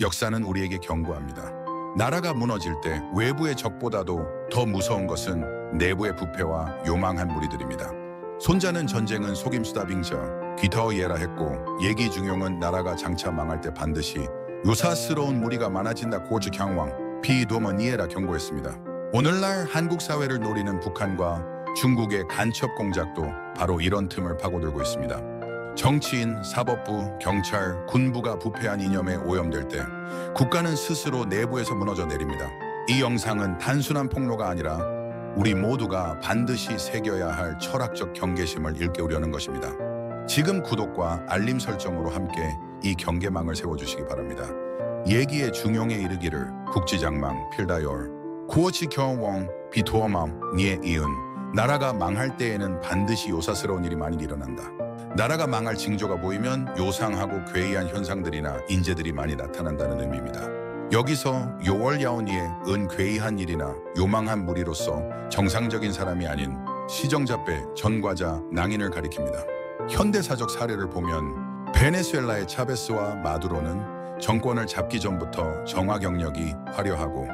역사는 우리에게 경고합니다. 나라가 무너질 때 외부의 적보다도 더 무서운 것은 내부의 부패와 요망한 무리들입니다. 손자는 전쟁은 속임수다 빙자 귀타오예라 했고 예기 중용은 나라가 장차 망할 때 반드시 요사스러운 무리가 많아진다 고즈 경왕 피도머니에라 경고했습니다. 오늘날 한국 사회를 노리는 북한과 중국의 간첩 공작도 바로 이런 틈을 파고들고 있습니다. 정치인, 사법부, 경찰, 군부가 부패한 이념에 오염될 때 국가는 스스로 내부에서 무너져 내립니다. 이 영상은 단순한 폭로가 아니라 우리 모두가 반드시 새겨야 할 철학적 경계심을 일깨우려는 것입니다. 지금 구독과 알림 설정으로 함께 이 경계망을 세워주시기 바랍니다. 예기의 중용에 이르기를 국지장망 필다열 구어치 경왕 비토어맘 니에 이은 나라가 망할 때에는 반드시 요사스러운 일이 많이 일어난다. 나라가 망할 징조가 보이면 요상하고 괴이한 현상들이나 인재들이 많이 나타난다는 의미입니다. 여기서 요월야오니의 괴이한 일이나 요망한 무리로서 정상적인 사람이 아닌 시정자배, 전과자, 낭인을 가리킵니다. 현대사적 사례를 보면 베네수엘라의 차베스와 마두로는 정권을 잡기 전부터 정화 경력이 화려하고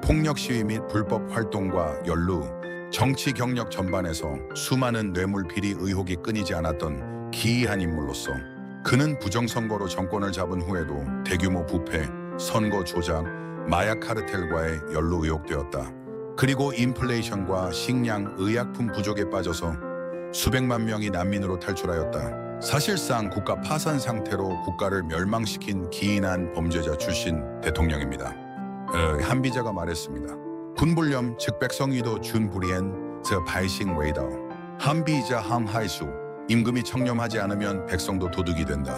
폭력 시위 및 불법 활동과 연루, 정치 경력 전반에서 수많은 뇌물 비리 의혹이 끊이지 않았던 기이한 인물로서 그는 부정선거로 정권을 잡은 후에도 대규모 부패, 선거 조작, 마약 카르텔과의 연루 의혹되었다. 그리고 인플레이션과 식량, 의약품 부족에 빠져서 수백만 명이 난민으로 탈출하였다. 사실상 국가 파산 상태로 국가를 멸망시킨 기인한 범죄자 출신 대통령입니다. 한비자가 말했습니다. 군불념 즉 백성위도 준불이엔 저 바이싱 웨이다오. 한비자 항하이수 임금이 청렴하지 않으면 백성도 도둑이 된다.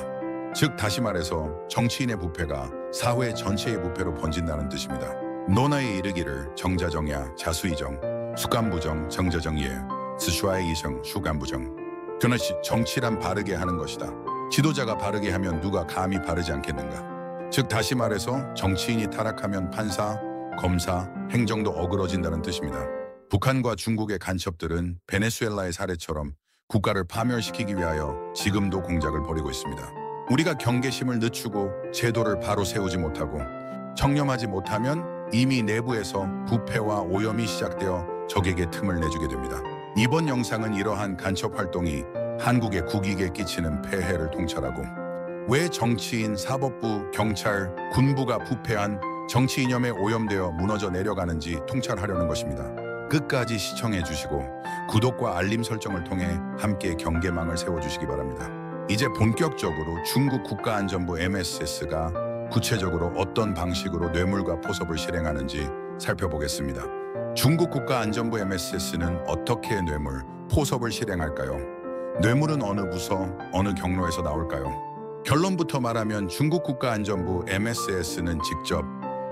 즉 다시 말해서 정치인의 부패가 사회 전체의 부패로 번진다는 뜻입니다. 논어에 이르기를 정자정야 자수이정 수간부정 정자정예 스슈아의 이성 수간부정. 그것이 정치란 바르게 하는 것이다. 지도자가 바르게 하면 누가 감히 바르지 않겠는가. 즉 다시 말해서 정치인이 타락하면 판사, 검사, 행정도 어그러진다는 뜻입니다. 북한과 중국의 간첩들은 베네수엘라의 사례처럼 국가를 파멸시키기 위하여 지금도 공작을 벌이고 있습니다. 우리가 경계심을 늦추고 제도를 바로 세우지 못하고 청렴하지 못하면 이미 내부에서 부패와 오염이 시작되어 적에게 틈을 내주게 됩니다. 이번 영상은 이러한 간첩 활동이 한국의 국익에 끼치는 폐해를 통찰하고 왜 정치인, 사법부, 경찰, 군부가 부패한 정치 이념에 오염되어 무너져 내려가는지 통찰하려는 것입니다. 끝까지 시청해 주시고 구독과 알림 설정을 통해 함께 경계망을 세워주시기 바랍니다. 이제 본격적으로 중국 국가안전부 MSS가 구체적으로 어떤 방식으로 뇌물과 포섭을 실행하는지 살펴보겠습니다. 중국 국가안전부 MSS는 어떻게 뇌물, 포섭을 실행할까요? 뇌물은 어느 부서, 어느 경로에서 나올까요? 결론부터 말하면 중국 국가안전부 MSS는 직접,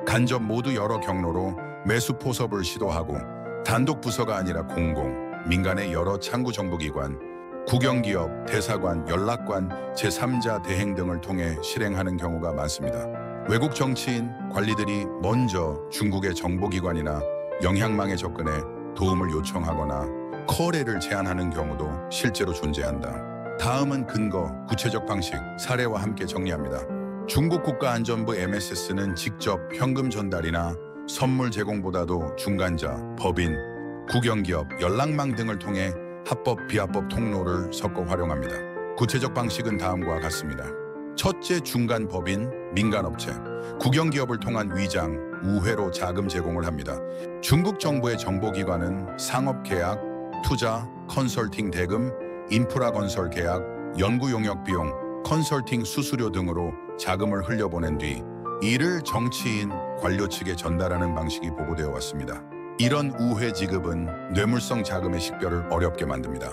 간접 모두 여러 경로로 매수 포섭을 시도하고 단독 부서가 아니라 공공, 민간의 여러 창구 정보기관, 국영기업, 대사관, 연락관, 제3자 대행 등을 통해 실행하는 경우가 많습니다. 외국 정치인, 관리들이 먼저 중국의 정보기관이나 영향망에 접근해 도움을 요청하거나 거래를 제안하는 경우도 실제로 존재한다. 다음은 근거, 구체적 방식, 사례와 함께 정리합니다. 중국 국가안전부 MSS는 직접 현금 전달이나 선물 제공보다도 중간자, 법인, 국영기업, 연락망 등을 통해 합법, 비합법 통로를 섞어 활용합니다. 구체적 방식은 다음과 같습니다. 첫째, 중간 법인, 민간업체, 국영기업을 통한 위장, 우회로 자금 제공을 합니다. 중국 정부의 정보기관은 상업계약, 투자, 컨설팅 대금, 인프라 건설 계약, 연구 용역 비용, 컨설팅 수수료 등으로 자금을 흘려보낸 뒤 이를 정치인, 관료 측에 전달하는 방식이 보고되어 왔습니다. 이런 우회 지급은 뇌물성 자금의 식별을 어렵게 만듭니다.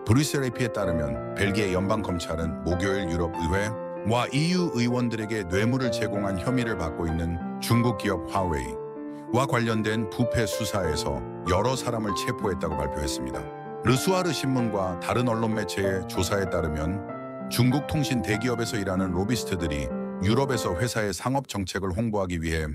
브뤼셀 AP에 따르면 벨기에 연방검찰은 목요일 유럽의회와 EU 의원들에게 뇌물을 제공한 혐의를 받고 있는 중국 기업 화웨이와 관련된 부패 수사에서 여러 사람을 체포했다고 발표했습니다. 르수아르 신문과 다른 언론 매체의 조사에 따르면 중국 통신 대기업에서 일하는 로비스트들이 유럽에서 회사의 상업 정책을 홍보하기 위해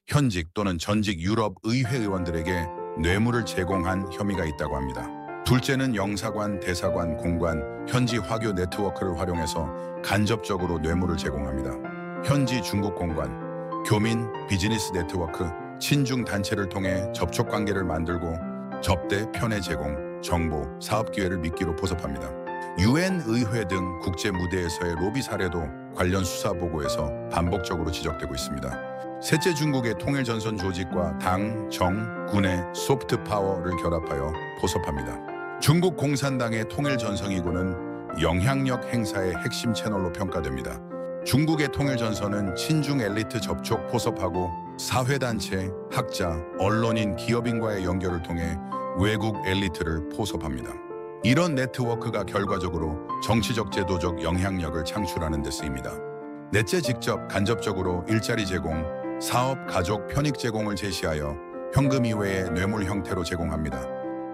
현직 또는 전직 유럽 의회 의원들에게 뇌물을 제공한 혐의가 있다고 합니다. 둘째는 영사관, 대사관, 공관, 현지 화교 네트워크를 활용해서 간접적으로 뇌물을 제공합니다. 현지 중국 공관, 교민, 비즈니스 네트워크, 친중 단체를 통해 접촉 관계를 만들고 접대, 편의 제공, 정보, 사업 기회를 미끼로 포섭합니다. UN 의회 등 국제 무대에서의 로비 사례도 관련 수사 보고에서 반복적으로 지적되고 있습니다. 셋째, 중국의 통일전선 조직과 당, 정, 군의 소프트 파워를 결합하여 포섭합니다. 중국 공산당의 통일전선이군은 영향력 행사의 핵심 채널로 평가됩니다. 중국의 통일전선은 친중 엘리트 접촉 포섭하고 사회단체, 학자, 언론인, 기업인과의 연결을 통해 외국 엘리트를 포섭합니다. 이런 네트워크가 결과적으로 정치적 제도적 영향력을 창출하는 데 쓰입니다. 넷째, 직접 간접적으로 일자리 제공, 사업, 가족, 편익 제공을 제시하여 현금 이외의 뇌물 형태로 제공합니다.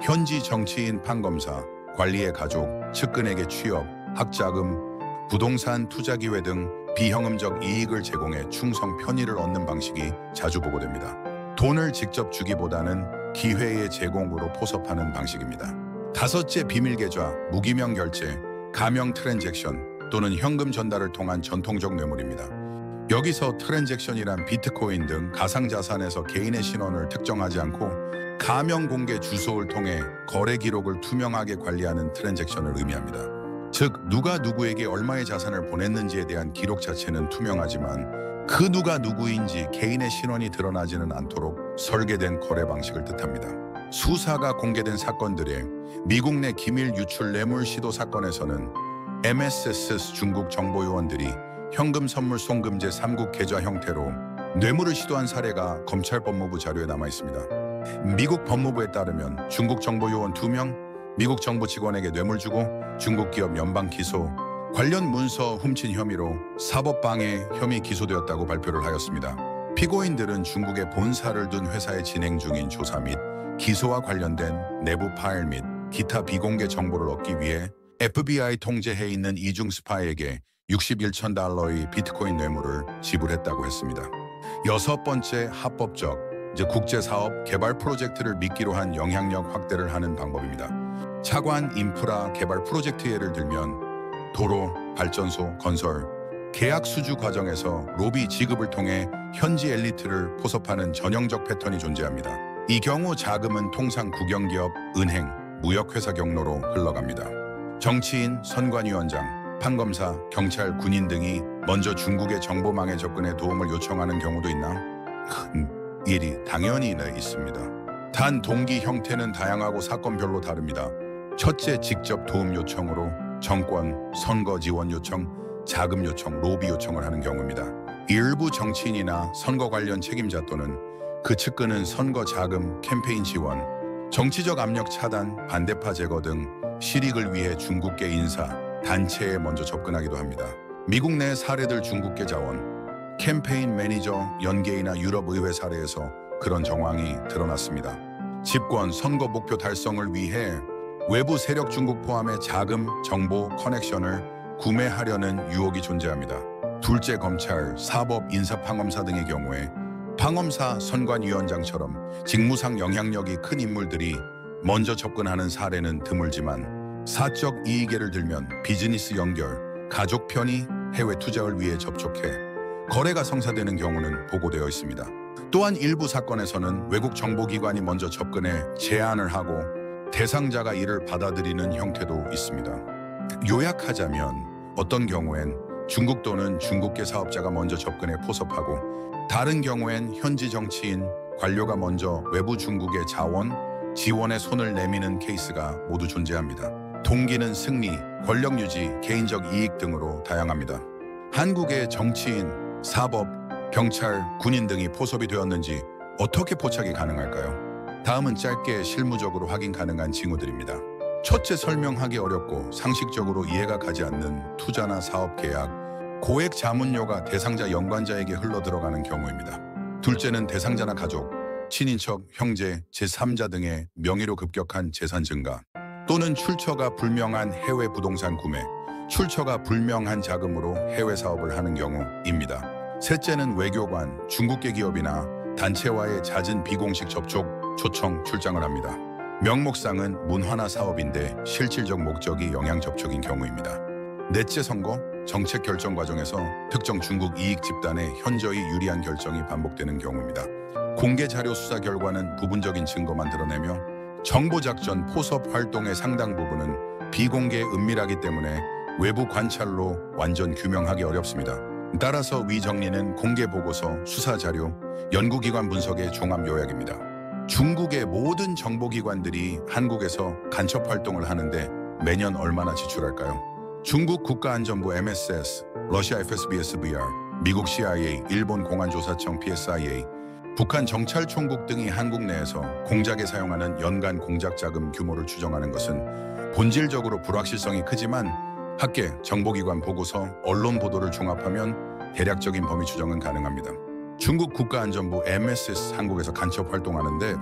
현지 정치인, 판검사, 관리의 가족, 측근에게 취업, 학자금, 부동산 투자 기회 등 비현금적 이익을 제공해 충성 편의를 얻는 방식이 자주 보고됩니다. 돈을 직접 주기보다는 기회의 제공으로 포섭하는 방식입니다. 다섯째, 비밀 계좌, 무기명 결제, 가명 트랜잭션 또는 현금 전달을 통한 전통적 뇌물입니다. 여기서 트랜잭션이란 비트코인 등 가상자산에서 개인의 신원을 특정하지 않고 가명 공개 주소를 통해 거래 기록을 투명하게 관리하는 트랜잭션을 의미합니다. 즉, 누가 누구에게 얼마의 자산을 보냈는지에 대한 기록 자체는 투명하지만 그 누가 누구인지 개인의 신원이 드러나지는 않도록 설계된 거래 방식을 뜻합니다. 수사가 공개된 사건들의 미국 내 기밀 유출 뇌물 시도 사건에서는 MSS 중국 정보요원들이 현금 선물 송금제 3국 계좌 형태로 뇌물을 시도한 사례가 검찰 법무부 자료에 남아 있습니다. 미국 법무부에 따르면 중국 정보요원 2명, 미국 정부 직원에게 뇌물 주고 중국 기업 연방 기소, 관련 문서 훔친 혐의로 사법방해 혐의 기소되었다고 발표를 하였습니다. 피고인들은 중국에 본사를 둔 회사에 진행 중인 조사 및 기소와 관련된 내부 파일 및 기타 비공개 정보를 얻기 위해 FBI 통제해 있는 이중 스파이에게 61천 달러의 비트코인 뇌물을 지불했다고 했습니다. 여섯 번째, 합법적, 즉 국제사업 개발 프로젝트를 미끼로 한 영향력 확대를 하는 방법입니다. 차관 인프라 개발 프로젝트 예를 들면 도로, 발전소, 건설, 계약 수주 과정에서 로비 지급을 통해 현지 엘리트를 포섭하는 전형적 패턴이 존재합니다. 이 경우 자금은 통상 국영기업, 은행, 무역회사 경로로 흘러갑니다. 정치인, 선관위원장, 판검사, 경찰, 군인 등이 먼저 중국의 정보망에 접근해 도움을 요청하는 경우도 있나? 큰 일이 당연히 있습니다. 단 동기 형태는 다양하고 사건별로 다릅니다. 첫째, 직접 도움 요청으로 정권, 선거 지원 요청, 자금 요청, 로비 요청을 하는 경우입니다. 일부 정치인이나 선거 관련 책임자 또는 그 측근은 선거 자금, 캠페인 지원, 정치적 압력 차단, 반대파 제거 등 실익을 위해 중국계 인사, 단체에 먼저 접근하기도 합니다. 미국 내 사례들 중국계 자원, 캠페인 매니저, 연계이나 유럽 의회 사례에서 그런 정황이 드러났습니다. 집권, 선거 목표 달성을 위해 외부 세력 중국 포함의 자금, 정보, 커넥션을 구매하려는 유혹이 존재합니다. 둘째, 검찰, 사법, 인사판검사 등의 경우에 판검사, 선관위원장처럼 직무상 영향력이 큰 인물들이 먼저 접근하는 사례는 드물지만 사적 이익을 들면 비즈니스 연결, 가족 편의, 해외 투자를 위해 접촉해 거래가 성사되는 경우는 보고되어 있습니다. 또한 일부 사건에서는 외국 정보기관이 먼저 접근해 제안을 하고 대상자가 이를 받아들이는 형태도 있습니다. 요약하자면 어떤 경우엔 중국 또는 중국계 사업자가 먼저 접근해 포섭하고 다른 경우엔 현지 정치인, 관료가 먼저 외부 중국의 자원, 지원에 손을 내미는 케이스가 모두 존재합니다. 동기는 승리, 권력 유지, 개인적 이익 등으로 다양합니다. 한국의 정치인, 사법, 경찰, 군인 등이 포섭이 되었는지 어떻게 포착이 가능할까요? 다음은 짧게 실무적으로 확인 가능한 징후들입니다. 첫째, 설명하기 어렵고 상식적으로 이해가 가지 않는 투자나 사업 계약, 고액 자문료가 대상자 연관자에게 흘러들어가는 경우입니다. 둘째는 대상자나 가족, 친인척, 형제, 제3자 등의 명의로 급격한 재산 증가 또는 출처가 불명한 해외 부동산 구매, 출처가 불명한 자금으로 해외 사업을 하는 경우입니다. 셋째는 외교관, 중국계 기업이나 단체와의 잦은 비공식 접촉, 초청, 출장을 합니다. 명목상은 문화나 사업인데 실질적 목적이 영향 접촉인 경우입니다. 넷째, 선거, 정책 결정 과정에서 특정 중국 이익 집단의 현저히 유리한 결정이 반복되는 경우입니다. 공개 자료 수사 결과는 부분적인 증거만 드러내며 정보작전 포섭 활동의 상당 부분은 비공개 은밀하기 때문에 외부 관찰로 완전 규명하기 어렵습니다. 따라서 위 정리는 공개 보고서, 수사 자료, 연구기관 분석의 종합 요약입니다. 중국의 모든 정보기관들이 한국에서 간첩 활동을 하는데 매년 얼마나 지출할까요? 중국 국가안전부 MSS, 러시아 FSB SVR, 미국 CIA, 일본 공안조사청 PSIA, 북한 정찰총국 등이 한국 내에서 공작에 사용하는 연간 공작 자금 규모를 추정하는 것은 본질적으로 불확실성이 크지만 학계, 정보기관 보고서, 언론 보도를 종합하면 대략적인 범위 추정은 가능합니다. 중국 국가안전부 MSS 한국에서 간첩 활동하는데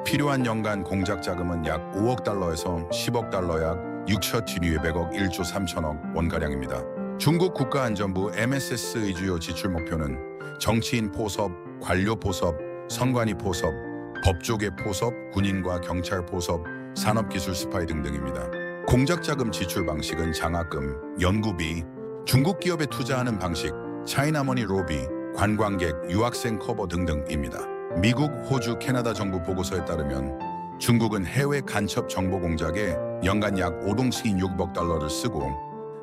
필요한 연간 공작 자금은 약 5억 달러에서 10억 달러 약 6,200억 1조 3천억 원가량입니다. 중국 국가안전부 MSS의 주요 지출 목표는 정치인 포섭, 관료 포섭, 선관위 포섭, 법조계 포섭, 군인과 경찰 포섭, 산업기술 스파이 등등입니다. 공작자금 지출 방식은 장학금, 연구비, 중국 기업에 투자하는 방식, 차이나머니 로비, 관광객, 유학생 커버 등등입니다. 미국, 호주, 캐나다 정부 보고서에 따르면 중국은 해외 간첩 정보 공작에 연간 약 5,600억 달러를 쓰고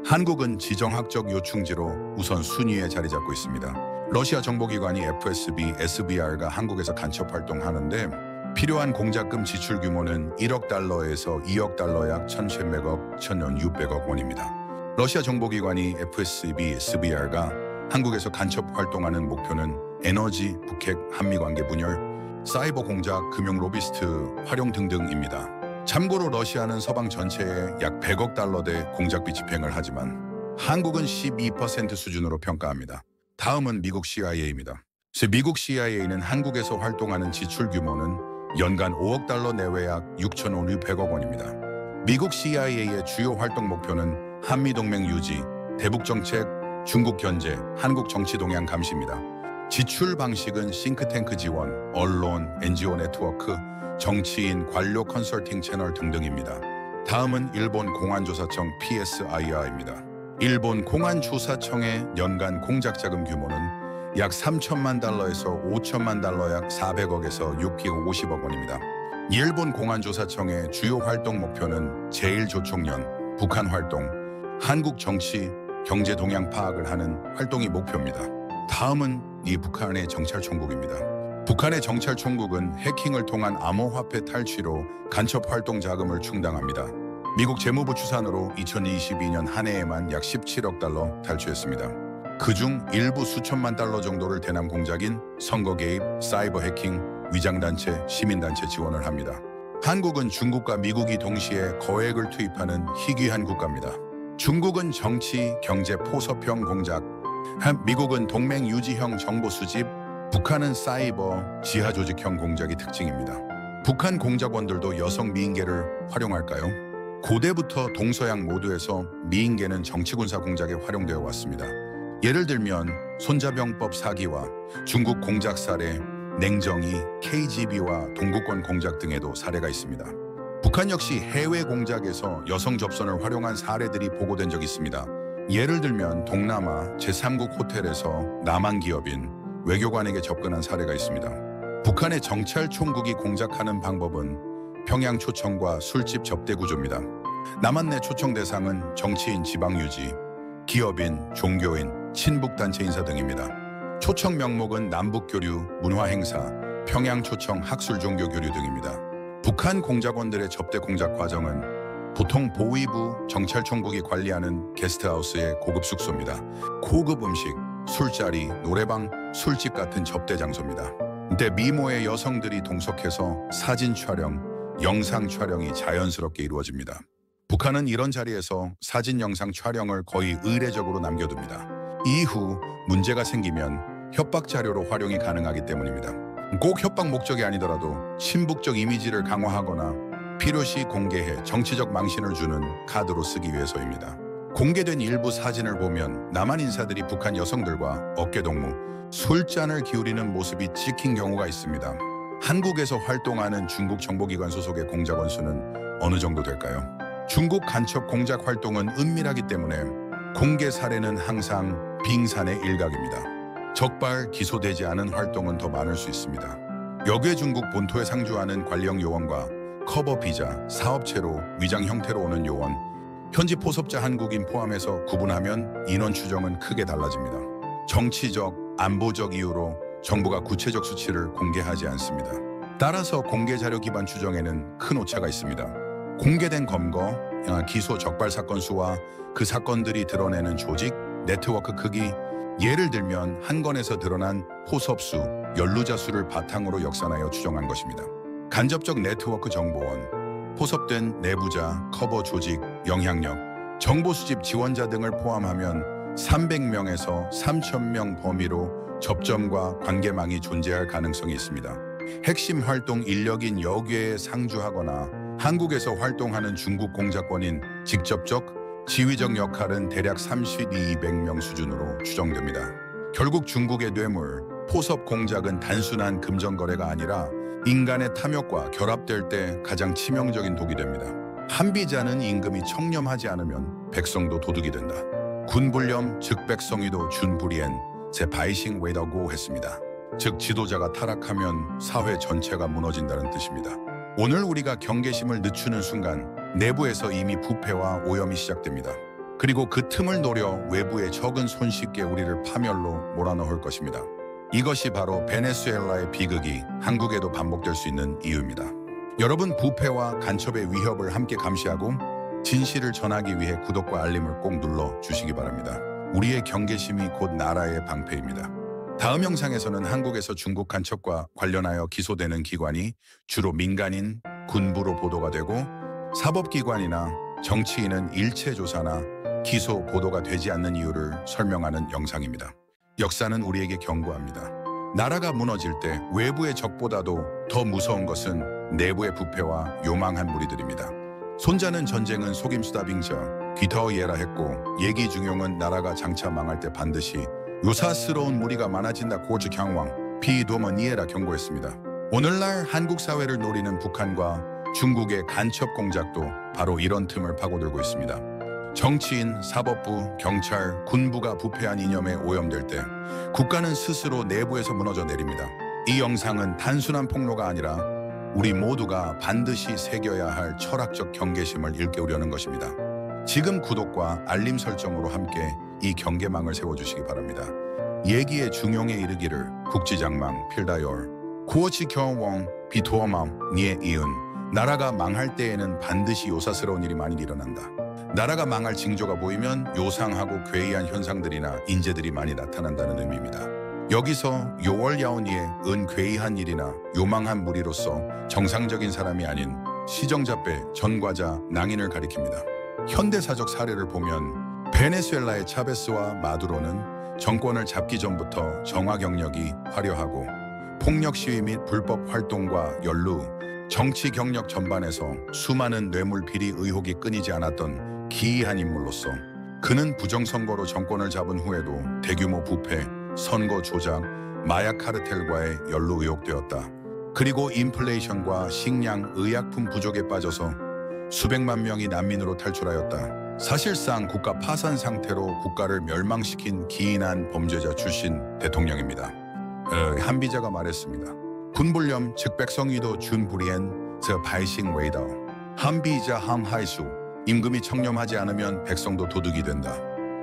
한국은 지정학적 요충지로 우선 순위에 자리 잡고 있습니다. 러시아 정보기관이 FSB, SVR가 한국에서 간첩 활동하는데 필요한 공작금 지출 규모는 1억 달러에서 2억 달러 약 1,100억, 1,600억 원입니다. 러시아 정보기관이 FSB, SVR가 한국에서 간첩 활동하는 목표는 에너지, 북핵, 한미관계 분열, 사이버 공작, 금융 로비스트 활용 등등입니다. 참고로 러시아는 서방 전체의 약 100억 달러대 공작비 집행을 하지만 한국은 12% 수준으로 평가합니다. 다음은 미국 CIA입니다. 미국 CIA는 한국에서 활동하는 지출 규모는 연간 5억 달러 내외 약 6,500억 원입니다. 미국 CIA의 주요 활동 목표는 한미동맹 유지, 대북정책, 중국 견제, 한국 정치 동향 감시입니다. 지출 방식은 싱크탱크 지원, 언론, NGO 네트워크, 정치인, 관료 컨설팅 채널 등등입니다. 다음은 일본 공안조사청 PSIR입니다. 일본 공안조사청의 연간 공작자금 규모는 약 3천만 달러에서 5천만 달러 약 400억에서 650억 원입니다. 일본 공안조사청의 주요 활동 목표는 제1조총련, 북한 활동, 한국 정치, 경제 동향 파악을 하는 활동이 목표입니다. 다음은 이 북한의 정찰총국입니다. 북한의 정찰총국은 해킹을 통한 암호화폐 탈취로 간첩 활동 자금을 충당합니다. 미국 재무부 추산으로 2022년 한 해에만 약 17억 달러 탈취했습니다. 그중 일부 수천만 달러 정도를 대남 공작인 선거 개입, 사이버 해킹, 위장단체, 시민단체 지원을 합니다. 한국은 중국과 미국이 동시에 거액을 투입하는 희귀한 국가입니다. 중국은 정치, 경제 포섭형 공작, 미국은 동맹 유지형 정보 수집, 북한은 사이버, 지하 조직형 공작이 특징입니다. 북한 공작원들도 여성 미인계를 활용할까요? 고대부터 동서양 모두에서 미인계는 정치군사 공작에 활용되어 왔습니다. 예를 들면 손자병법 사기와 중국 공작 사례, 냉정이, KGB와 동구권 공작 등에도 사례가 있습니다. 북한 역시 해외 공작에서 여성 접선을 활용한 사례들이 보고된 적이 있습니다. 예를 들면 동남아 제3국 호텔에서 남한 기업인 외교관에게 접근한 사례가 있습니다. 북한의 정찰총국이 공작하는 방법은 평양 초청과 술집 접대 구조입니다. 남한 내 초청 대상은 정치인 지방유지, 기업인, 종교인, 친북단체 인사 등입니다. 초청 명목은 남북교류, 문화행사, 평양 초청 학술 종교 교류 등입니다. 북한 공작원들의 접대 공작 과정은 보통 보위부 정찰총국이 관리하는 게스트하우스의 고급 숙소입니다. 고급 음식, 술자리, 노래방, 술집 같은 접대 장소입니다. 이때 미모의 여성들이 동석해서 사진 촬영, 영상 촬영이 자연스럽게 이루어집니다. 북한은 이런 자리에서 사진, 영상 촬영을 거의 의례적으로 남겨둡니다. 이후 문제가 생기면 협박 자료로 활용이 가능하기 때문입니다. 꼭 협박 목적이 아니더라도 친북적 이미지를 강화하거나 필요시 공개해 정치적 망신을 주는 카드로 쓰기 위해서입니다. 공개된 일부 사진을 보면 남한 인사들이 북한 여성들과 어깨동무, 술잔을 기울이는 모습이 찍힌 경우가 있습니다. 한국에서 활동하는 중국 정보기관 소속의 공작원 수는 어느 정도 될까요? 중국 간첩 공작 활동은 은밀하기 때문에 공개 사례는 항상 빙산의 일각입니다. 적발 기소되지 않은 활동은 더 많을 수 있습니다. 여기에 중국 본토에 상주하는 관리형 요원과 커버 비자, 사업체로 위장 형태로 오는 요원, 현지 포섭자 한국인 포함해서 구분하면 인원 추정은 크게 달라집니다. 정치적, 안보적 이유로 정부가 구체적 수치를 공개하지 않습니다. 따라서 공개 자료 기반 추정에는 큰 오차가 있습니다. 공개된 검거, 기소 적발 사건 수와 그 사건들이 드러내는 조직, 네트워크 크기, 예를 들면 한 건에서 드러난 포섭 수, 연루자 수를 바탕으로 역산하여 추정한 것입니다. 간접적 네트워크 정보원, 포섭된 내부자, 커버 조직, 영향력, 정보 수집 지원자 등을 포함하면 300명에서 3,000명 범위로 접점과 관계망이 존재할 가능성이 있습니다. 핵심 활동 인력인 여기에 상주하거나 한국에서 활동하는 중국 공작권인 직접적, 지휘적 역할은 대략 32-200명 수준으로 추정됩니다. 결국 중국의 뇌물, 포섭 공작은 단순한 금전 거래가 아니라 인간의 탐욕과 결합될 때 가장 치명적인 독이 됩니다. 한비자는 임금이 청렴하지 않으면 백성도 도둑이 된다. 군불념 즉 백성이도 준불이엔 제 바이싱 웨이다고 했습니다. 즉 지도자가 타락하면 사회 전체가 무너진다는 뜻입니다. 오늘 우리가 경계심을 늦추는 순간 내부에서 이미 부패와 오염이 시작됩니다. 그리고 그 틈을 노려 외부의 적은 손쉽게 우리를 파멸로 몰아넣을 것입니다. 이것이 바로 베네수엘라의 비극이 한국에도 반복될 수 있는 이유입니다. 여러분, 부패와 간첩의 위협을 함께 감시하고 진실을 전하기 위해 구독과 알림을 꼭 눌러주시기 바랍니다. 우리의 경계심이 곧 나라의 방패입니다. 다음 영상에서는 한국에서 중국 간첩과 관련하여 기소되는 기관이 주로 민간인, 군부로 보도가 되고 사법기관이나 정치인은 일체 조사나 기소, 보도가 되지 않는 이유를 설명하는 영상입니다. 역사는 우리에게 경고합니다. 나라가 무너질 때 외부의 적보다도 더 무서운 것은 내부의 부패와 요망한 무리들입니다. 손자는 전쟁은 속임수다 빙저, 귀타오예라 했고 예기중용은 나라가 장차 망할 때 반드시 요사스러운 무리가 많아진다 고즈 경왕 비도머니에라 경고했습니다. 오늘날 한국 사회를 노리는 북한과 중국의 간첩 공작도 바로 이런 틈을 파고들고 있습니다. 정치인, 사법부, 경찰, 군부가 부패한 이념에 오염될 때 국가는 스스로 내부에서 무너져 내립니다. 이 영상은 단순한 폭로가 아니라 우리 모두가 반드시 새겨야 할 철학적 경계심을 일깨우려는 것입니다. 지금 구독과 알림 설정으로 함께 이 경계망을 세워주시기 바랍니다. 예기의 중용에 이르기를 국지장망 필다열 구어치 경왕 비토어망 니에 이은 나라가 망할 때에는 반드시 요사스러운 일이 많이 일어난다. 나라가 망할 징조가 보이면 요상하고 괴이한 현상들이나 인재들이 많이 나타난다는 의미입니다. 여기서 요월야오니의 괴이한 일이나 요망한 무리로서 정상적인 사람이 아닌 시정자배, 전과자, 낭인을 가리킵니다. 현대사적 사례를 보면 베네수엘라의 차베스와 마두로는 정권을 잡기 전부터 정화 경력이 화려하고 폭력 시위 및 불법 활동과 연루, 정치 경력 전반에서 수많은 뇌물 비리 의혹이 끊이지 않았던 기이한 인물로서 그는 부정선거로 정권을 잡은 후에도 대규모 부패, 선거 조작, 마약 카르텔과의 연루 의혹되었다. 그리고 인플레이션과 식량, 의약품 부족에 빠져서 수백만 명이 난민으로 탈출하였다. 사실상 국가 파산 상태로 국가를 멸망시킨 기인한 범죄자 출신 대통령입니다. 한비자가 말했습니다. 군불념 즉 백성이도 준불이엔 저 바이싱 웨이다오. 한비자 항하이수 임금이 청렴하지 않으면 백성도 도둑이 된다.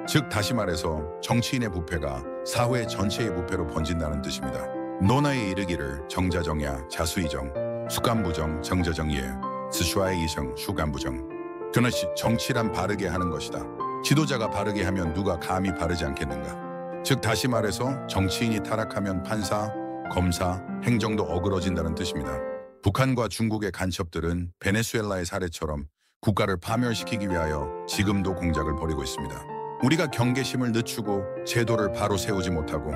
즉 다시 말해서 정치인의 부패가 사회 전체의 부패로 번진다는 뜻입니다. 논어에 이르기를 정자정야 자수이정 수간부정 정자정예 스슈아의 이성 수간부정. 그것이 정치란 바르게 하는 것이다. 지도자가 바르게 하면 누가 감히 바르지 않겠는가. 즉 다시 말해서 정치인이 타락하면 판사, 검사, 행정도 어그러진다는 뜻입니다. 북한과 중국의 간첩들은 베네수엘라의 사례처럼 국가를 파멸시키기 위하여 지금도 공작을 벌이고 있습니다. 우리가 경계심을 늦추고 제도를 바로 세우지 못하고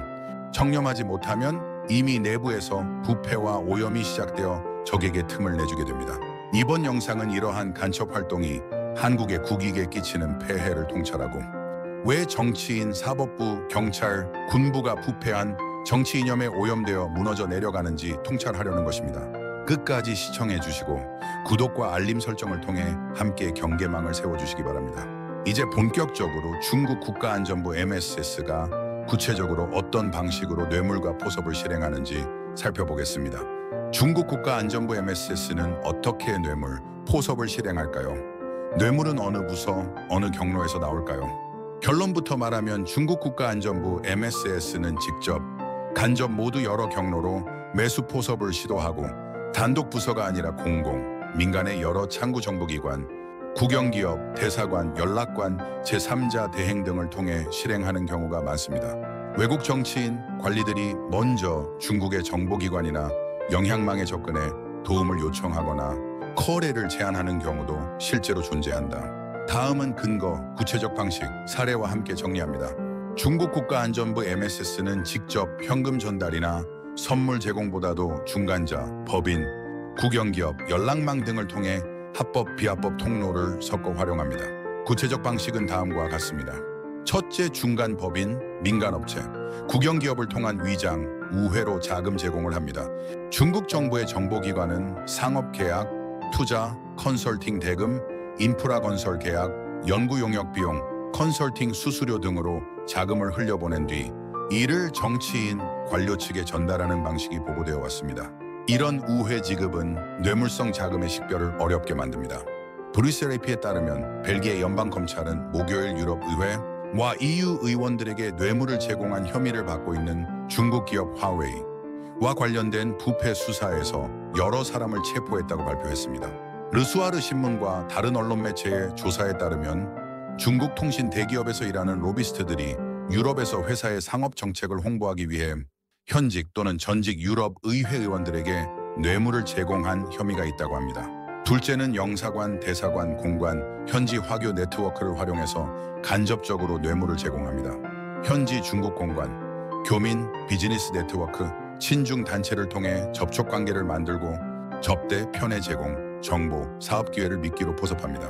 청렴하지 못하면 이미 내부에서 부패와 오염이 시작되어 적에게 틈을 내주게 됩니다. 이번 영상은 이러한 간첩 활동이 한국의 국익에 끼치는 폐해를 통찰하고 왜 정치인, 사법부, 경찰, 군부가 부패한 정치 이념에 오염되어 무너져 내려가는지 통찰하려는 것입니다. 끝까지 시청해 주시고 구독과 알림 설정을 통해 함께 경계망을 세워주시기 바랍니다. 이제 본격적으로 중국 국가안전부 MSS가 구체적으로 어떤 방식으로 뇌물과 포섭을 실행하는지 살펴보겠습니다. 중국 국가안전부 MSS는 어떻게 뇌물, 포섭을 실행할까요? 뇌물은 어느 부서, 어느 경로에서 나올까요? 결론부터 말하면 중국 국가안전부 MSS는 직접, 간접 모두 여러 경로로 매수 포섭을 시도하고 단독 부서가 아니라 공공, 민간의 여러 창구 정보기관, 국영기업, 대사관, 연락관, 제3자 대행 등을 통해 실행하는 경우가 많습니다. 외국 정치인, 관리들이 먼저 중국의 정보기관이나 영향망에 접근해 도움을 요청하거나 거래를 제안하는 경우도 실제로 존재한다. 다음은 근거, 구체적 방식, 사례와 함께 정리합니다. 중국 국가안전부 MSS는 직접 현금 전달이나 선물 제공보다도 중간자, 법인, 국영기업, 연락망 등을 통해 합법, 비합법 통로를 섞어 활용합니다. 구체적 방식은 다음과 같습니다. 첫째, 중간 법인, 민간업체, 국영기업을 통한 위장, 우회로 자금 제공을 합니다. 중국 정부의 정보기관은 상업계약, 투자, 컨설팅 대금, 인프라 건설 계약, 연구 용역 비용, 컨설팅 수수료 등으로 자금을 흘려보낸 뒤 이를 정치인, 관료 측에 전달하는 방식이 보고되어 왔습니다. 이런 우회 지급은 뇌물성 자금의 식별을 어렵게 만듭니다. 브뤼셀 AP에 따르면 벨기에 연방검찰은 목요일 유럽의회와 EU 의원들에게 뇌물을 제공한 혐의를 받고 있는 중국 기업 화웨이와 관련된 부패 수사에서 여러 사람을 체포했다고 발표했습니다. 르수아르 신문과 다른 언론 매체의 조사에 따르면 중국 통신 대기업에서 일하는 로비스트들이 유럽에서 회사의 상업 정책을 홍보하기 위해 현직 또는 전직 유럽 의회 의원들에게 뇌물을 제공한 혐의가 있다고 합니다. 둘째는 영사관, 대사관, 공관, 현지 화교 네트워크를 활용해서 간접적으로 뇌물을 제공합니다. 현지 중국 공관, 교민, 비즈니스 네트워크, 친중 단체를 통해 접촉 관계를 만들고 접대, 편의 제공, 정보, 사업 기회를 미끼로 포섭합니다.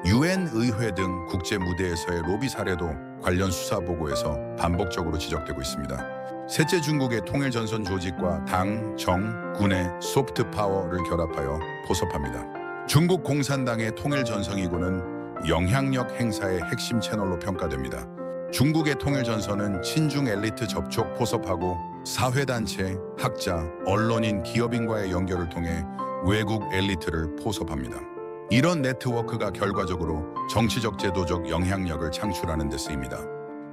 UN 의회 등 국제 무대에서의 로비 사례도 관련 수사 보고에서 반복적으로 지적되고 있습니다. 셋째, 중국의 통일전선 조직과 당, 정, 군의 소프트 파워를 결합하여 포섭합니다. 중국 공산당의 통일전선이군은 영향력 행사의 핵심 채널로 평가됩니다. 중국의 통일전선은 친중 엘리트 접촉 포섭하고 사회단체, 학자, 언론인, 기업인과의 연결을 통해 외국 엘리트를 포섭합니다. 이런 네트워크가 결과적으로 정치적 제도적 영향력을 창출하는 데 쓰입니다.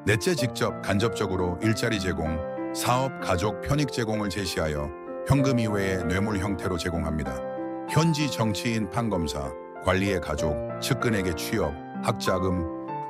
넷째, 직접 간접적으로 일자리 제공, 사업, 가족, 편익 제공을 제시하여 현금 이외의 뇌물 형태로 제공합니다. 현지 정치인, 판검사, 관리의 가족, 측근에게 취업, 학자금,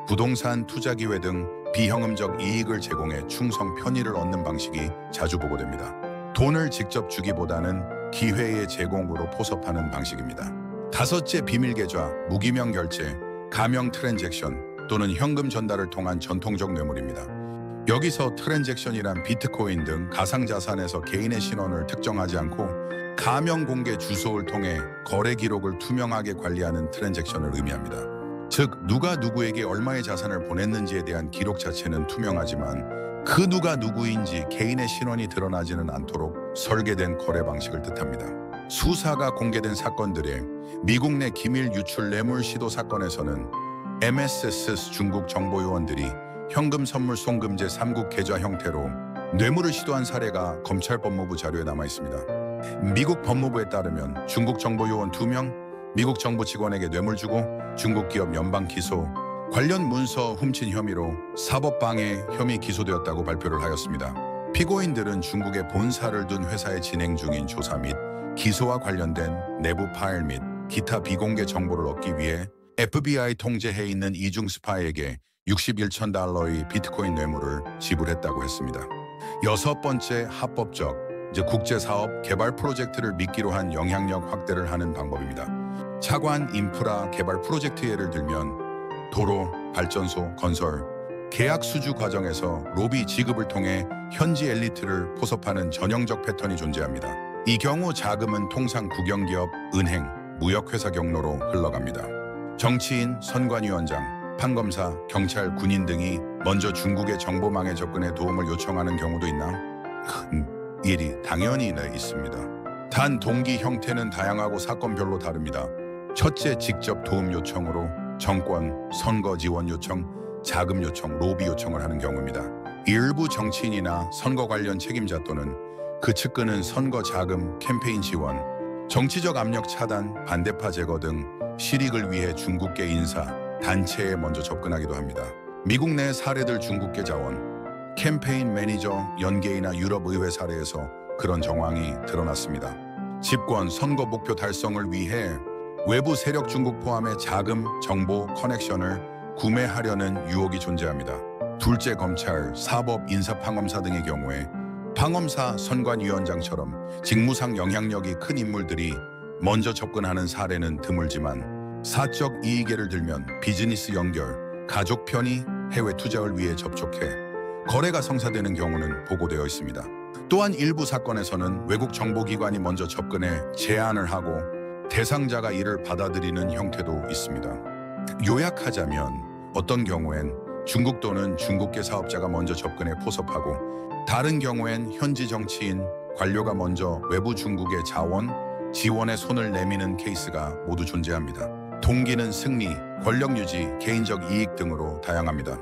부동산 투자 기회 등 비현금적 이익을 제공해 충성 편의를 얻는 방식이 자주 보고됩니다. 돈을 직접 주기보다는 기회의 제공으로 포섭하는 방식입니다. 다섯째, 비밀 계좌, 무기명 결제, 가명 트랜잭션 또는 현금 전달을 통한 전통적 뇌물입니다. 여기서 트랜잭션이란 비트코인 등 가상자산에서 개인의 신원을 특정하지 않고 가명 공개 주소를 통해 거래 기록을 투명하게 관리하는 트랜잭션을 의미합니다. 즉, 누가 누구에게 얼마의 자산을 보냈는지에 대한 기록 자체는 투명하지만 그 누가 누구인지 개인의 신원이 드러나지는 않도록 설계된 거래 방식을 뜻합니다. 수사가 공개된 사건들의 미국 내 기밀 유출 뇌물 시도 사건에서는 MSS 중국 정보요원들이 현금 선물 송금제 3국 계좌 형태로 뇌물을 시도한 사례가 검찰 법무부 자료에 남아 있습니다. 미국 법무부에 따르면 중국 정보요원 2명, 미국 정부 직원에게 뇌물 주고 중국 기업 연방 기소, 관련 문서 훔친 혐의로 사법방해 혐의 기소되었다고 발표를 하였습니다. 피고인들은 중국에 본사를 둔 회사에 진행 중인 조사 및 기소와 관련된 내부 파일 및 기타 비공개 정보를 얻기 위해 FBI 통제해 있는 이중 스파이에게 61천 달러의 비트코인 뇌물을 지불했다고 했습니다. 여섯 번째, 합법적, 즉 국제사업 개발 프로젝트를 미끼로 한 영향력 확대를 하는 방법입니다. 차관 인프라 개발 프로젝트 예를 들면 도로, 발전소, 건설, 계약 수주 과정에서 로비 지급을 통해 현지 엘리트를 포섭하는 전형적 패턴이 존재합니다. 이 경우 자금은 통상 국영기업, 은행, 무역회사 경로로 흘러갑니다. 정치인, 선관위원장, 판검사, 경찰, 군인 등이 먼저 중국의 정보망에 접근해 도움을 요청하는 경우도 있나? 큰 일이 당연히 있습니다. 단 동기 형태는 다양하고 사건별로 다릅니다. 첫째, 직접 도움 요청으로 정권, 선거 지원 요청, 자금 요청, 로비 요청을 하는 경우입니다. 일부 정치인이나 선거 관련 책임자 또는 그 측근은 선거 자금, 캠페인 지원, 정치적 압력 차단, 반대파 제거 등 실익을 위해 중국계 인사, 단체에 먼저 접근하기도 합니다. 미국 내 사례들 중국계 자원, 캠페인 매니저, 연계이나 유럽 의회 사례에서 그런 정황이 드러났습니다. 집권, 선거 목표 달성을 위해 외부 세력 중국 포함의 자금, 정보, 커넥션을 구매하려는 유혹이 존재합니다. 둘째, 검찰, 사법, 인사판검사 등의 경우에 판검사, 선관위원장처럼 직무상 영향력이 큰 인물들이 먼저 접근하는 사례는 드물지만 사적 이익을 들면 비즈니스 연결, 가족 편의, 해외 투자를 위해 접촉해 거래가 성사되는 경우는 보고되어 있습니다. 또한 일부 사건에서는 외국 정보기관이 먼저 접근해 제안을 하고 대상자가 이를 받아들이는 형태도 있습니다. 요약하자면 어떤 경우엔 중국 또는 중국계 사업자가 먼저 접근해 포섭하고 다른 경우엔 현지 정치인, 관료가 먼저 외부 중국의 자원, 지원에 손을 내미는 케이스가 모두 존재합니다. 동기는 승리, 권력 유지, 개인적 이익 등으로 다양합니다.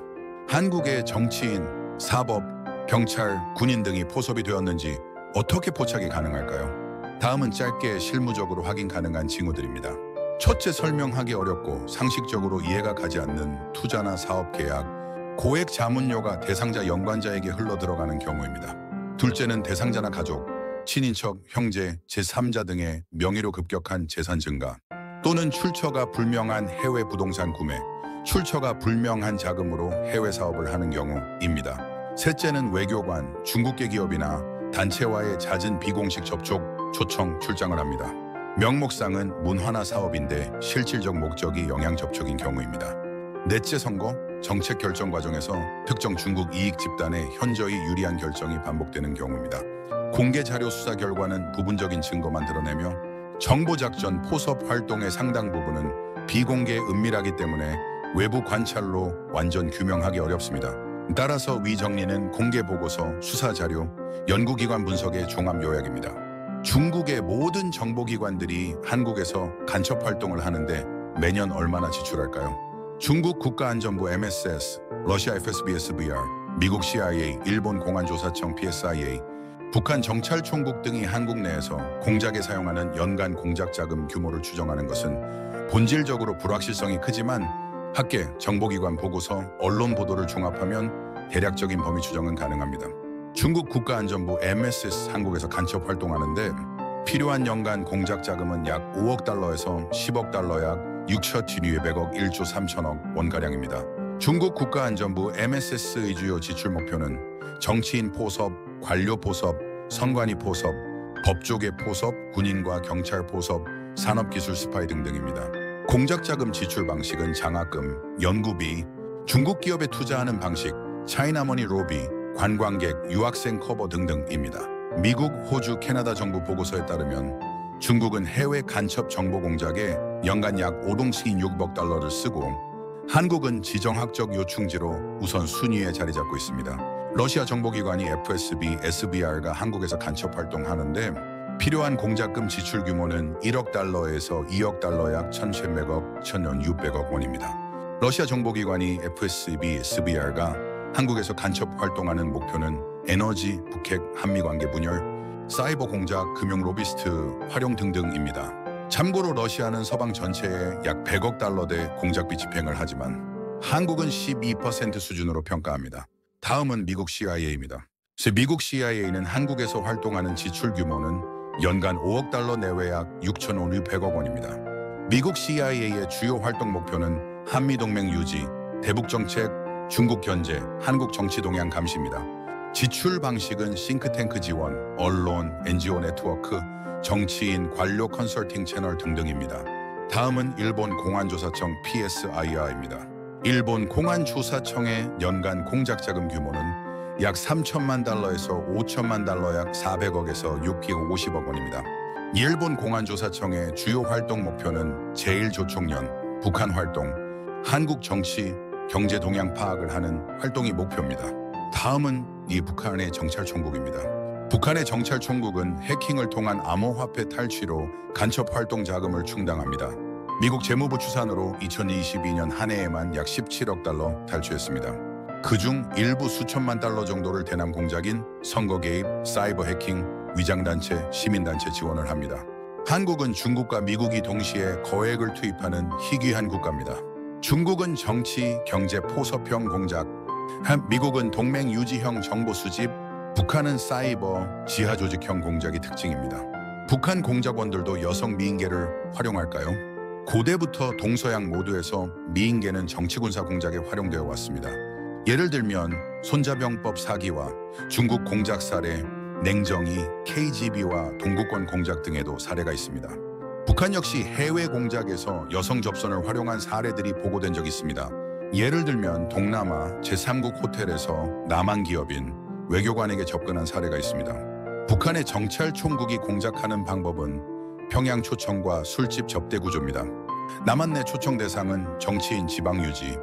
한국의 정치인, 사법, 경찰, 군인 등이 포섭이 되었는지 어떻게 포착이 가능할까요? 다음은 짧게 실무적으로 확인 가능한 징후들입니다. 첫째, 설명하기 어렵고 상식적으로 이해가 가지 않는 투자나 사업 계약, 고액 자문료가 대상자 연관자에게 흘러들어가는 경우입니다. 둘째는 대상자나 가족, 친인척, 형제, 제3자 등의 명의로 급격한 재산 증가 또는 출처가 불명한 해외 부동산 구매, 출처가 불명한 자금으로 해외 사업을 하는 경우입니다. 셋째는 외교관, 중국계 기업이나 단체와의 잦은 비공식 접촉, 초청, 출장을 합니다. 명목상은 문화나 사업인데 실질적 목적이 영향 접촉인 경우입니다. 넷째, 선거, 정책 결정 과정에서 특정 중국 이익 집단의 현저히 유리한 결정이 반복되는 경우입니다. 공개 자료 수사 결과는 부분적인 증거만 드러내며 정보작전, 포섭 활동의 상당 부분은 비공개 은밀하기 때문에 외부 관찰로 완전 규명하기 어렵습니다. 따라서 위 정리는 공개 보고서, 수사 자료, 연구기관 분석의 종합 요약입니다. 중국의 모든 정보기관들이 한국에서 간첩 활동을 하는데 매년 얼마나 지출할까요? 중국 국가안전부 MSS, 러시아 FSB SVR, 미국 CIA, 일본 공안조사청 PSIA, 북한 정찰총국 등이 한국 내에서 공작에 사용하는 연간 공작 자금 규모를 추정하는 것은 본질적으로 불확실성이 크지만 학계, 정보기관 보고서, 언론 보도를 종합하면 대략적인 범위 추정은 가능합니다. 중국 국가안전부 MSS 한국에서 간첩 활동하는데 필요한 연간 공작 자금은 약 5억 달러에서 10억 달러, 약 6,200억 1조 3천억 원가량입니다. 중국 국가안전부 MSS의 주요 지출 목표는 정치인 포섭, 관료 포섭, 선관위 포섭, 법조계 포섭, 군인과 경찰 포섭, 산업기술 스파이 등등입니다. 공작자금 지출 방식은 장학금, 연구비, 중국 기업에 투자하는 방식, 차이나머니 로비, 관광객, 유학생 커버 등등입니다. 미국, 호주, 캐나다 정부 보고서에 따르면 중국은 해외 간첩 정보 공작에 연간 약 5동씩 6억 달러를 쓰고 한국은 지정학적 요충지로 우선 순위에 자리 잡고 있습니다. 러시아 정보기관이 FSB, SVR가 한국에서 간첩 활동하는데 필요한 공작금 지출 규모는 1억 달러에서 2억 달러, 약 1,100억, 1,600억 원입니다. 러시아 정보기관이 FSB, SVR가 한국에서 간첩 활동하는 목표는 에너지, 북핵, 한미관계 분열, 사이버 공작, 금융 로비스트 활용 등등입니다. 참고로 러시아는 서방 전체에 약 100억 달러대 공작비 집행을 하지만 한국은 12% 수준으로 평가합니다. 다음은 미국 CIA입니다. 미국 CIA는 한국에서 활동하는 지출 규모는 연간 5억 달러 내외 약 6,500억 원입니다. 미국 CIA의 주요 활동 목표는 한미동맹 유지, 대북정책, 중국 견제, 한국 정치 동향 감시입니다. 지출 방식은 싱크탱크 지원, 언론, NGO 네트워크, 정치인, 관료 컨설팅 채널 등등입니다. 다음은 일본 공안조사청 PSIR입니다. 일본 공안조사청의 연간 공작자금 규모는 약 3천만 달러에서 5천만 달러, 약 400억에서 650억 원입니다. 일본 공안조사청의 주요 활동 목표는 제1조총련, 북한 활동, 한국 정치, 경제 동향 파악을 하는 활동이 목표입니다. 다음은 이 북한의 정찰총국입니다. 북한의 정찰총국은 해킹을 통한 암호화폐 탈취로 간첩 활동 자금을 충당합니다. 미국 재무부 추산으로 2022년 한 해에만 약 17억 달러 탈취했습니다. 그중 일부 수천만 달러 정도를 대남 공작인 선거 개입, 사이버 해킹, 위장단체, 시민단체 지원을 합니다. 한국은 중국과 미국이 동시에 거액을 투입하는 희귀한 국가입니다. 중국은 정치, 경제 포섭형 공작, 미국은 동맹 유지형 정보 수집, 북한은 사이버, 지하 조직형 공작이 특징입니다. 북한 공작원들도 여성 미인계를 활용할까요? 고대부터 동서양 모두에서 미인계는 정치군사 공작에 활용되어 왔습니다. 예를 들면 손자병법 사기와 중국 공작 사례, 냉정이, KGB와 동구권 공작 등에도 사례가 있습니다. 북한 역시 해외 공작에서 여성 접선을 활용한 사례들이 보고된 적이 있습니다. 예를 들면 동남아 제3국 호텔에서 남한 기업인 외교관에게 접근한 사례가 있습니다. 북한의 정찰총국이 공작하는 방법은 평양 초청과 술집 접대 구조입니다. 남한 내 초청 대상은 정치인, 지방유지,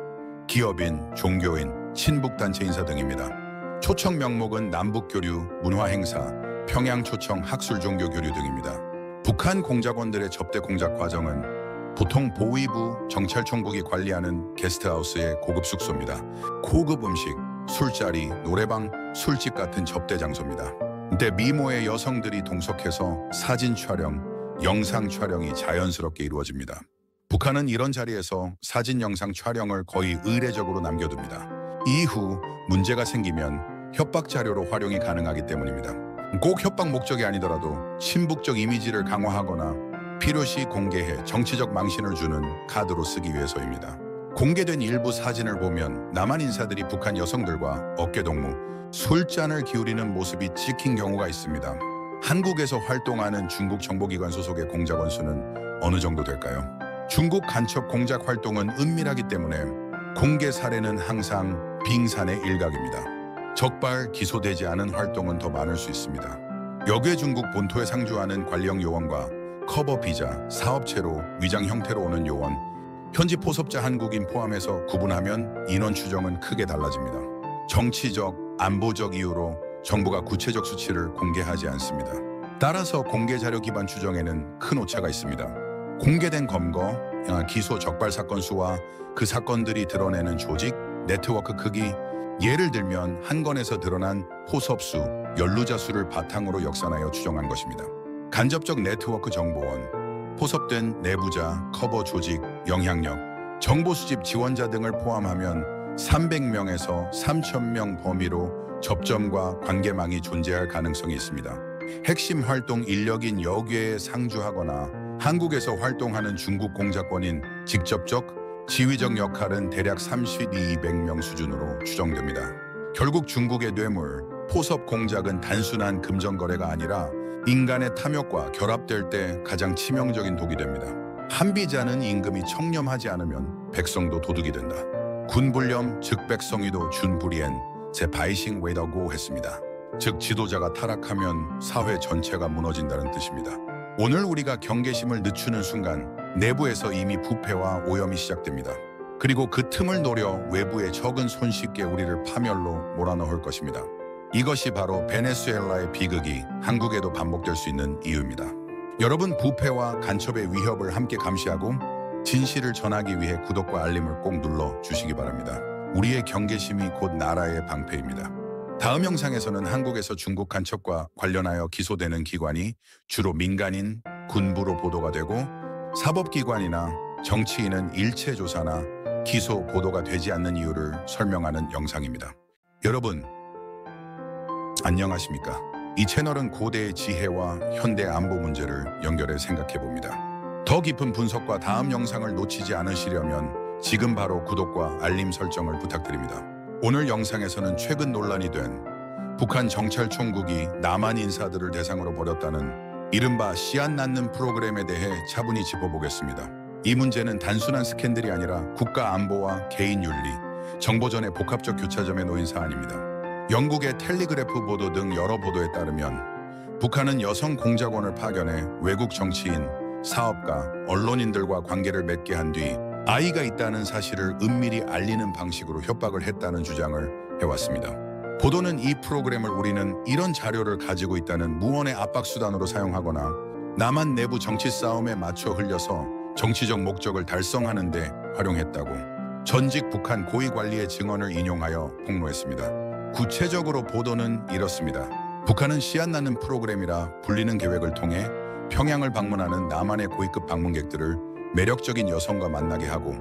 기업인, 종교인, 친북단체 인사 등입니다. 초청 명목은 남북교류, 문화행사, 평양 초청 학술 종교 교류 등입니다. 북한 공작원들의 접대 공작 과정은 보통 보위부, 정찰총국이 관리하는 게스트하우스의 고급 숙소입니다. 고급 음식, 술자리, 노래방, 술집 같은 접대 장소입니다. 이때 미모의 여성들이 동석해서 사진 촬영, 영상 촬영이 자연스럽게 이루어집니다. 북한은 이런 자리에서 사진, 영상 촬영을 거의 의례적으로 남겨둡니다. 이후 문제가 생기면 협박 자료로 활용이 가능하기 때문입니다. 꼭 협박 목적이 아니더라도 친북적 이미지를 강화하거나 필요시 공개해 정치적 망신을 주는 카드로 쓰기 위해서입니다. 공개된 일부 사진을 보면 남한 인사들이 북한 여성들과 어깨동무, 술잔을 기울이는 모습이 찍힌 경우가 있습니다. 한국에서 활동하는 중국 정보기관 소속의 공작원 수는 어느 정도 될까요? 중국 간첩 공작 활동은 은밀하기 때문에 공개 사례는 항상 빙산의 일각입니다. 적발 기소되지 않은 활동은 더 많을 수 있습니다. 여기에 중국 본토에 상주하는 관리형 요원과 커버 비자, 사업체로 위장 형태로 오는 요원, 현지 포섭자 한국인 포함해서 구분하면 인원 추정은 크게 달라집니다. 정치적, 안보적 이유로 정부가 구체적 수치를 공개하지 않습니다. 따라서 공개 자료 기반 추정에는 큰 오차가 있습니다. 공개된 검거, 기소 적발 사건 수와 그 사건들이 드러내는 조직, 네트워크 크기, 예를 들면 한 건에서 드러난 포섭 수, 연루자 수를 바탕으로 역산하여 추정한 것입니다. 간접적 네트워크 정보원, 포섭된 내부자, 커버 조직, 영향력, 정보 수집 지원자 등을 포함하면 300명에서 3,000명 범위로 접점과 관계망이 존재할 가능성이 있습니다. 핵심 활동 인력인 여기에 상주하거나 한국에서 활동하는 중국 공작원인 직접적, 지휘적 역할은 대략 32-200명 수준으로 추정됩니다. 결국 중국의 뇌물, 포섭 공작은 단순한 금전거래가 아니라 인간의 탐욕과 결합될 때 가장 치명적인 독이 됩니다. 한비자는 임금이 청렴하지 않으면 백성도 도둑이 된다. 군불렴 즉 백성이도 준불이엔 제 바이싱 웨이다고 했습니다. 즉 지도자가 타락하면 사회 전체가 무너진다는 뜻입니다. 오늘 우리가 경계심을 늦추는 순간 내부에서 이미 부패와 오염이 시작됩니다. 그리고 그 틈을 노려 외부의 적은 손쉽게 우리를 파멸로 몰아넣을 것입니다. 이것이 바로 베네수엘라의 비극이 한국에도 반복될 수 있는 이유입니다. 여러분, 부패와 간첩의 위협을 함께 감시하고 진실을 전하기 위해 구독과 알림을 꼭 눌러주시기 바랍니다. 우리의 경계심이 곧 나라의 방패입니다. 다음 영상에서는 한국에서 중국 간첩과 관련하여 기소되는 기관이 주로 민간인, 군부로 보도가 되고 사법기관이나 정치인은 일체 조사나 기소, 보도가 되지 않는 이유를 설명하는 영상입니다. 여러분, 안녕하십니까? 이 채널은 고대의 지혜와 현대 안보 문제를 연결해 생각해봅니다. 더 깊은 분석과 다음 영상을 놓치지 않으시려면 지금 바로 구독과 알림 설정을 부탁드립니다. 오늘 영상에서는 최근 논란이 된 북한 정찰총국이 남한 인사들을 대상으로 벌였다는 이른바 씨앗 낳는 프로그램에 대해 차분히 짚어보겠습니다. 이 문제는 단순한 스캔들이 아니라 국가 안보와 개인 윤리, 정보전의 복합적 교차점에 놓인 사안입니다. 영국의 텔리그래프 보도 등 여러 보도에 따르면 북한은 여성 공작원을 파견해 외국 정치인, 사업가, 언론인들과 관계를 맺게 한 뒤 아이가 있다는 사실을 은밀히 알리는 방식으로 협박을 했다는 주장을 해왔습니다. 보도는 이 프로그램을 우리는 이런 자료를 가지고 있다는 무언의 압박 수단으로 사용하거나 남한 내부 정치 싸움에 맞춰 흘려서 정치적 목적을 달성하는 데 활용했다고 전직 북한 고위 관리의 증언을 인용하여 폭로했습니다. 구체적으로 보도는 이렇습니다. 북한은 씨앗 낳는 프로그램이라 불리는 계획을 통해 평양을 방문하는 남한의 고위급 방문객들을 매력적인 여성과 만나게 하고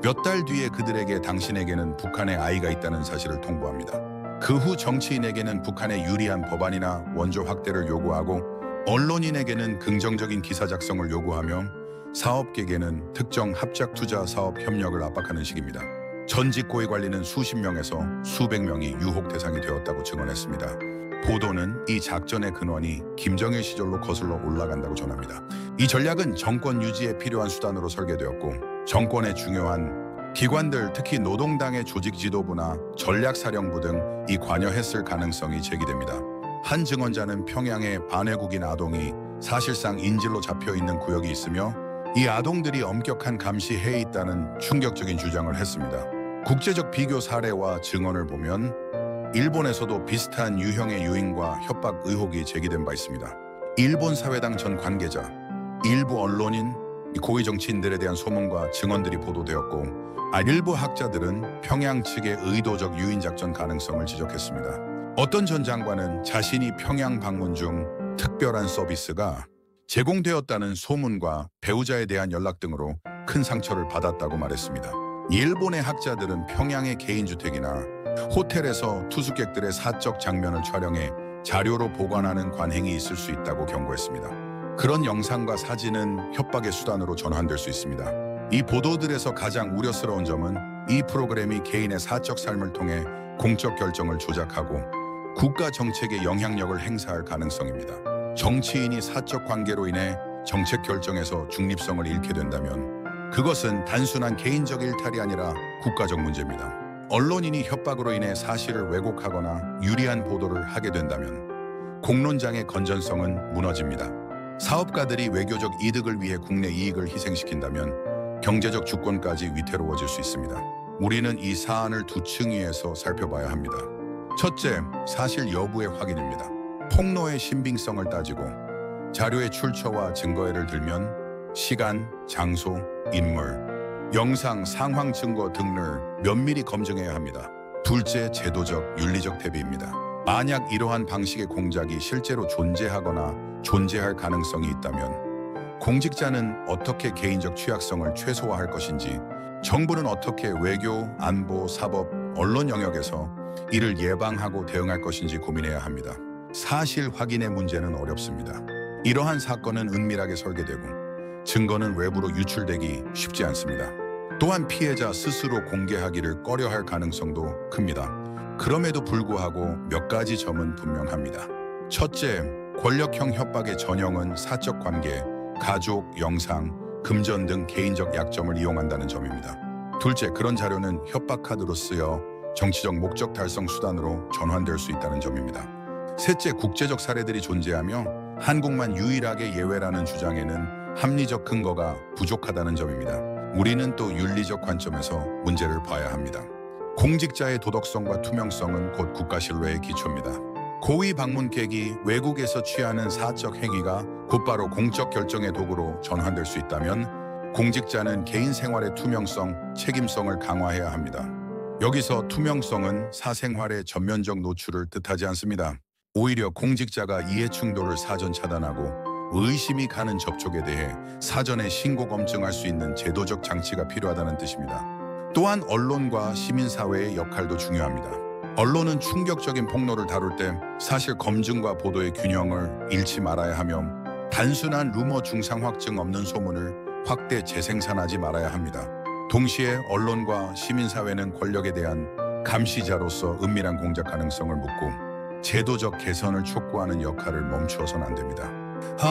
몇 달 뒤에 그들에게 당신에게는 북한의 아이가 있다는 사실을 통보합니다. 그 후 정치인에게는 북한의 유리한 법안이나 원조 확대를 요구하고 언론인에게는 긍정적인 기사 작성을 요구하며 사업계에게는 특정 합작 투자 사업 협력을 압박하는 식입니다. 전직 고위 관리는 수십 명에서 수백 명이 유혹 대상이 되었다고 증언했습니다. 보도는 이 작전의 근원이 김정일 시절로 거슬러 올라간다고 전합니다. 이 전략은 정권 유지에 필요한 수단으로 설계되었고 정권의 중요한 기관들, 특히 노동당의 조직 지도부나 전략사령부 등이 관여했을 가능성이 제기됩니다. 한 증언자는 평양에 반외국인 아동이 사실상 인질로 잡혀있는 구역이 있으며 이 아동들이 엄격한 감시해에 있다는 충격적인 주장을 했습니다. 국제적 비교 사례와 증언을 보면 일본에서도 비슷한 유형의 유인과 협박 의혹이 제기된 바 있습니다. 일본 사회당 전 관계자, 일부 언론인, 고위 정치인들에 대한 소문과 증언들이 보도되었고 일부 학자들은 평양 측의 의도적 유인 작전 가능성을 지적했습니다. 어떤 전 장관은 자신이 평양 방문 중 특별한 서비스가 제공되었다는 소문과 배우자에 대한 연락 등으로 큰 상처를 받았다고 말했습니다. 일본의 학자들은 평양의 개인주택이나 호텔에서 투숙객들의 사적 장면을 촬영해 자료로 보관하는 관행이 있을 수 있다고 경고했습니다. 그런 영상과 사진은 협박의 수단으로 전환될 수 있습니다. 이 보도들에서 가장 우려스러운 점은 이 프로그램이 개인의 사적 삶을 통해 공적 결정을 조작하고 국가 정책에 영향력을 행사할 가능성입니다. 정치인이 사적 관계로 인해 정책 결정에서 중립성을 잃게 된다면 그것은 단순한 개인적 일탈이 아니라 국가적 문제입니다. 언론인이 협박으로 인해 사실을 왜곡하거나 유리한 보도를 하게 된다면 공론장의 건전성은 무너집니다. 사업가들이 외교적 이득을 위해 국내 이익을 희생시킨다면 경제적 주권까지 위태로워질 수 있습니다. 우리는 이 사안을 두 층위에서 살펴봐야 합니다. 첫째, 사실 여부의 확인입니다. 폭로의 신빙성을 따지고 자료의 출처와 증거를 들면 시간, 장소, 인물, 영상, 상황 증거 등을 면밀히 검증해야 합니다. 둘째, 제도적, 윤리적 대비입니다. 만약 이러한 방식의 공작이 실제로 존재하거나 존재할 가능성이 있다면 공직자는 어떻게 개인적 취약성을 최소화할 것인지, 정부는 어떻게 외교, 안보, 사법, 언론 영역에서 이를 예방하고 대응할 것인지 고민해야 합니다. 사실 확인의 문제는 어렵습니다. 이러한 사건은 은밀하게 설계되고 증거는 외부로 유출되기 쉽지 않습니다. 또한 피해자 스스로 공개하기를 꺼려할 가능성도 큽니다. 그럼에도 불구하고 몇 가지 점은 분명합니다. 첫째, 권력형 협박의 전형은 사적 관계, 가족, 영상, 금전 등 개인적 약점을 이용한다는 점입니다. 둘째, 그런 자료는 협박 카드로 쓰여 정치적 목적 달성 수단으로 전환될 수 있다는 점입니다. 셋째, 국제적 사례들이 존재하며 한국만 유일하게 예외라는 주장에는 합리적 근거가 부족하다는 점입니다. 우리는 또 윤리적 관점에서 문제를 봐야 합니다. 공직자의 도덕성과 투명성은 곧 국가 신뢰의 기초입니다. 고위 방문객이 외국에서 취하는 사적 행위가 곧바로 공적 결정의 도구로 전환될 수 있다면 공직자는 개인 생활의 투명성, 책임성을 강화해야 합니다. 여기서 투명성은 사생활의 전면적 노출을 뜻하지 않습니다. 오히려 공직자가 이해충돌을 사전 차단하고 의심이 가는 접촉에 대해 사전에 신고 검증할 수 있는 제도적 장치가 필요하다는 뜻입니다. 또한 언론과 시민사회의 역할도 중요합니다. 언론은 충격적인 폭로를 다룰 때 사실 검증과 보도의 균형을 잃지 말아야 하며 단순한 루머 중상 확증 없는 소문을 확대 재생산하지 말아야 합니다. 동시에 언론과 시민사회는 권력에 대한 감시자로서 은밀한 공작 가능성을 묻고 제도적 개선을 촉구하는 역할을 멈추어서는 안 됩니다.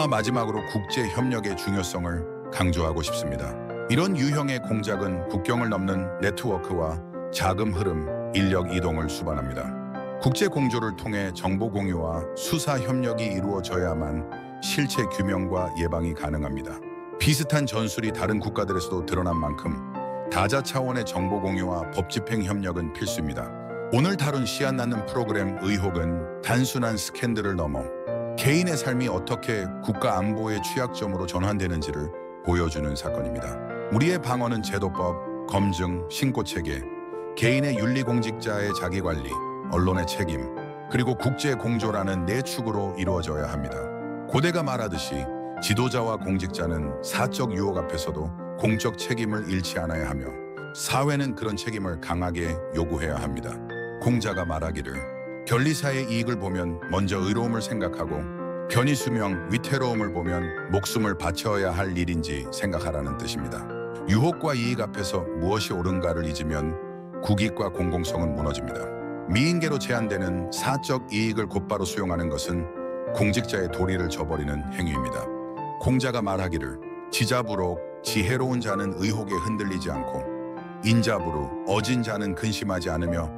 마지막으로 국제협력의 중요성을 강조하고 싶습니다. 이런 유형의 공작은 국경을 넘는 네트워크와 자금 흐름, 인력 이동을 수반합니다. 국제 공조를 통해 정보 공유와 수사 협력이 이루어져야만 실체 규명과 예방이 가능합니다. 비슷한 전술이 다른 국가들에서도 드러난 만큼 다자 차원의 정보 공유와 법 집행 협력은 필수입니다. 오늘 다룬 씨앗 낳는 프로그램 의혹은 단순한 스캔들을 넘어 개인의 삶이 어떻게 국가 안보의 취약점으로 전환되는지를 보여주는 사건입니다. 우리의 방어는 제도법, 검증, 신고체계, 개인의 윤리공직자의 자기관리, 언론의 책임, 그리고 국제공조라는 네 축으로 이루어져야 합니다. 고대가 말하듯이 지도자와 공직자는 사적 유혹 앞에서도 공적 책임을 잃지 않아야 하며 사회는 그런 책임을 강하게 요구해야 합니다. 공자가 말하기를 견리사의 이익을 보면 먼저 의로움을 생각하고 편의수명, 위태로움을 보면 목숨을 바쳐야 할 일인지 생각하라는 뜻입니다. 유혹과 이익 앞에서 무엇이 옳은가를 잊으면 국익과 공공성은 무너집니다. 미인계로 제한되는 사적 이익을 곧바로 수용하는 것은 공직자의 도리를 저버리는 행위입니다. 공자가 말하기를 지자부록 지혜로운 자는 의혹에 흔들리지 않고 인자부로 어진 자는 근심하지 않으며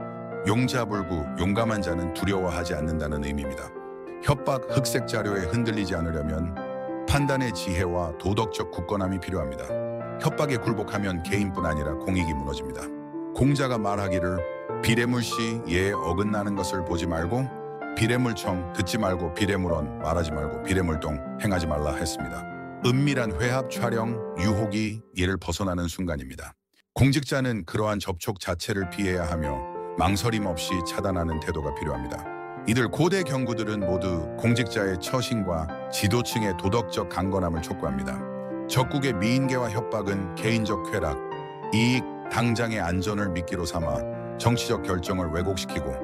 용자불구 용감한 자는 두려워하지 않는다는 의미입니다. 협박 흑색 자료에 흔들리지 않으려면 판단의 지혜와 도덕적 굳건함이 필요합니다. 협박에 굴복하면 개인뿐 아니라 공익이 무너집니다. 공자가 말하기를 비례물시 예에 어긋나는 것을 보지 말고 비례물청 듣지 말고 비례물원 말하지 말고 비례물동 행하지 말라 했습니다. 은밀한 회합 촬영 유혹이 이를 벗어나는 순간입니다. 공직자는 그러한 접촉 자체를 피해야 하며 망설임 없이 차단하는 태도가 필요합니다. 이들 고대 경구들은 모두 공직자의 처신과 지도층의 도덕적 강건함을 촉구합니다. 적국의 미인계와 협박은 개인적 쾌락, 이익, 당장의 안전을 미끼로 삼아 정치적 결정을 왜곡시키고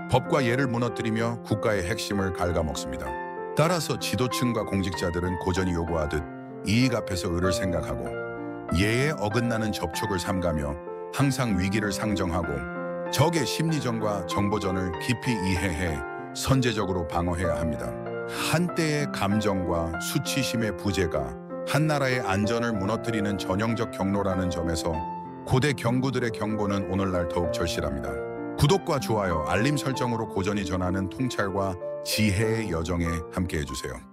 법과 예를 무너뜨리며 국가의 핵심을 갉아먹습니다. 따라서 지도층과 공직자들은 고전이 요구하듯 이익 앞에서 의를 생각하고 예에 어긋나는 접촉을 삼가며 항상 위기를 상정하고 적의 심리전과 정보전을 깊이 이해해 선제적으로 방어해야 합니다. 한때의 감정과 수치심의 부재가 한 나라의 안전을 무너뜨리는 전형적 경로라는 점에서 고대 경구들의 경고는 오늘날 더욱 절실합니다. 구독과 좋아요, 알림 설정으로 고전이 전하는 통찰과 지혜의 여정에 함께해 주세요.